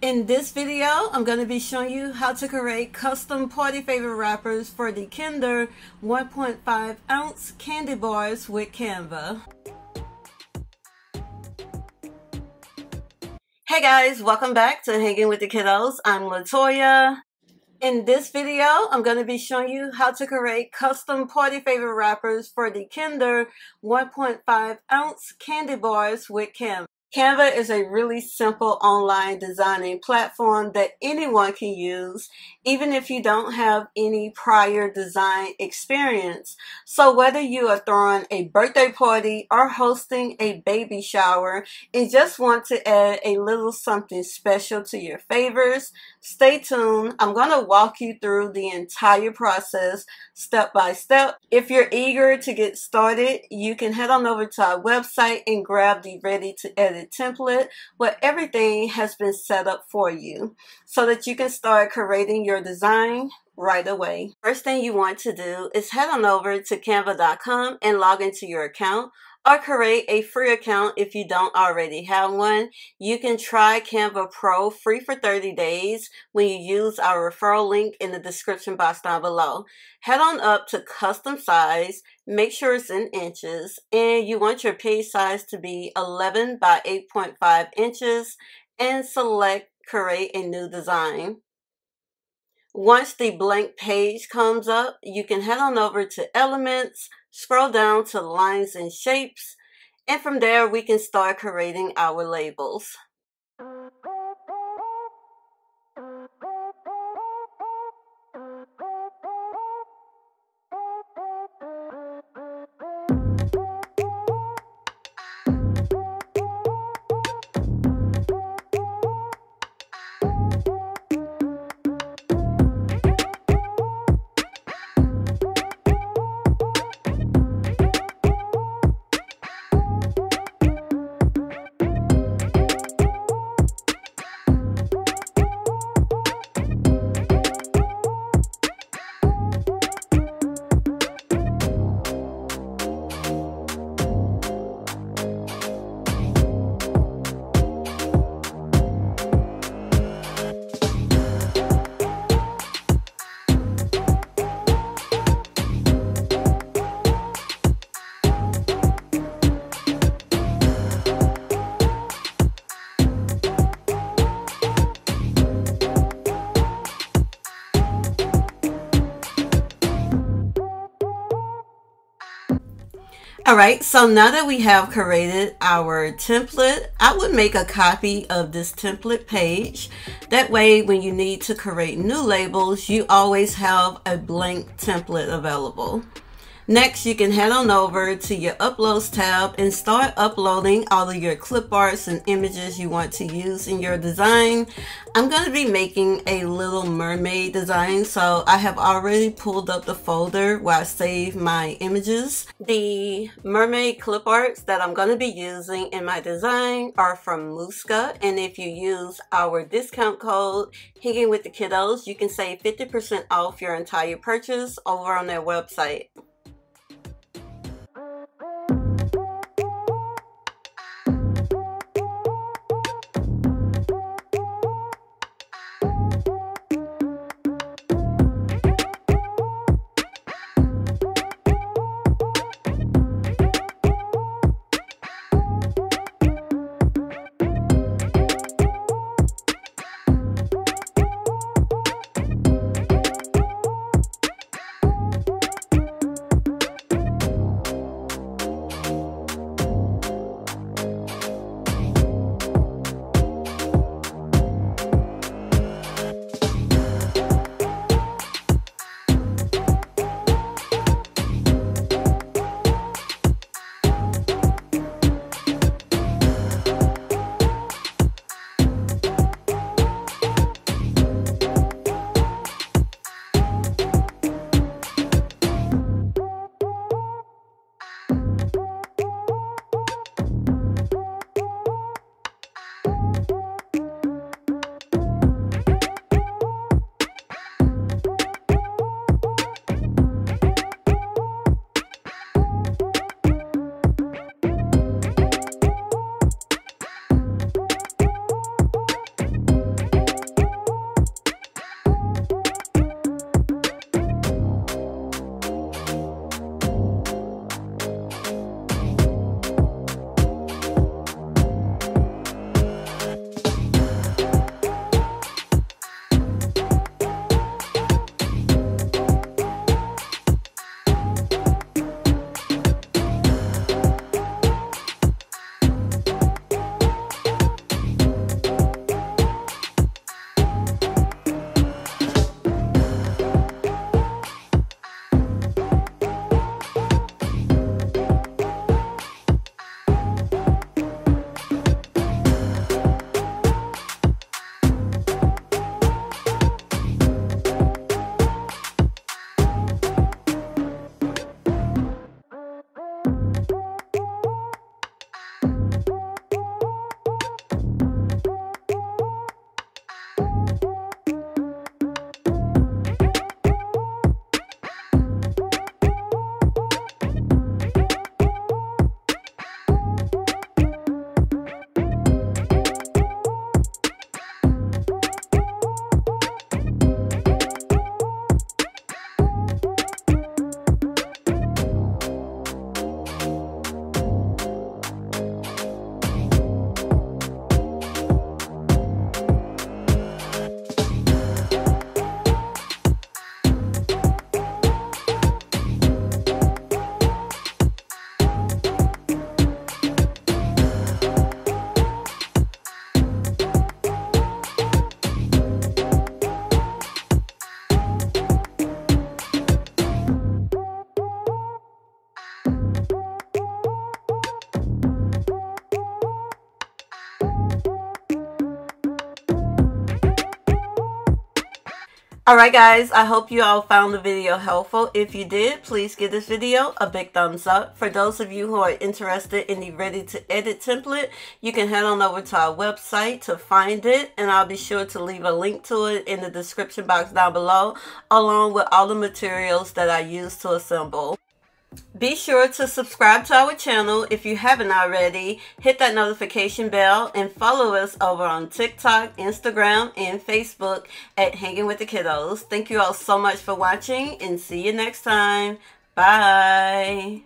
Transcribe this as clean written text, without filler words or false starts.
In this video, I'm going to be showing you how to create custom party favor wrappers for the Kinder 1.5 ounce candy bars with Canva. Hey guys, welcome back to Hanging with the Kiddos. I'm Latoya. In this video, I'm going to be showing you how to create custom party favor wrappers for the Kinder 1.5 ounce candy bars with Canva. Canva is a really simple online designing platform that anyone can use, even if you don't have any prior design experience. So whether you are throwing a birthday party or hosting a baby shower and just want to add a little something special to your favors, stay tuned. I'm going to walk you through the entire process step by step. If you're eager to get started, you can head on over to our website and grab the ready to edit template where everything has been set up for you so that you can start creating your design right away. First thing you want to do is head on over to canva.com and log into your account, or create a free account if you don't already have one. You can try Canva Pro free for 30 days when you use our referral link in the description box down below. Head on up to custom size, make sure it's in inches, and you want your page size to be 11 by 8.5 inches, and select create a new design. Once the blank page comes up, you can head on over to elements, scroll down to lines and shapes, and from there we can start creating our labels. Alright, so now that we have created our template, I would make a copy of this template page. That way, when you need to create new labels, you always have a blank template available. Next, you can head on over to your Uploads tab and start uploading all of your clip arts and images you want to use in your design. I'm going to be making a little mermaid design, so I have already pulled up the folder where I save my images. The mermaid clip arts that I'm going to be using in my design are from MOCKUPS, and if you use our discount code Hanging with the Kiddos, you can save 50% off your entire purchase over on their website. Alright guys, I hope you all found the video helpful. If you did, please give this video a big thumbs up. For those of you who are interested in the ready to edit template, you can head on over to our website to find it, and I'll be sure to leave a link to it in the description box down below, along with all the materials that I use to assemble. Be sure to subscribe to our channel if you haven't already. Hit that notification bell and follow us over on TikTok, Instagram, and Facebook at Hanging with the Kiddos. Thank you all so much for watching and see you next time. Bye.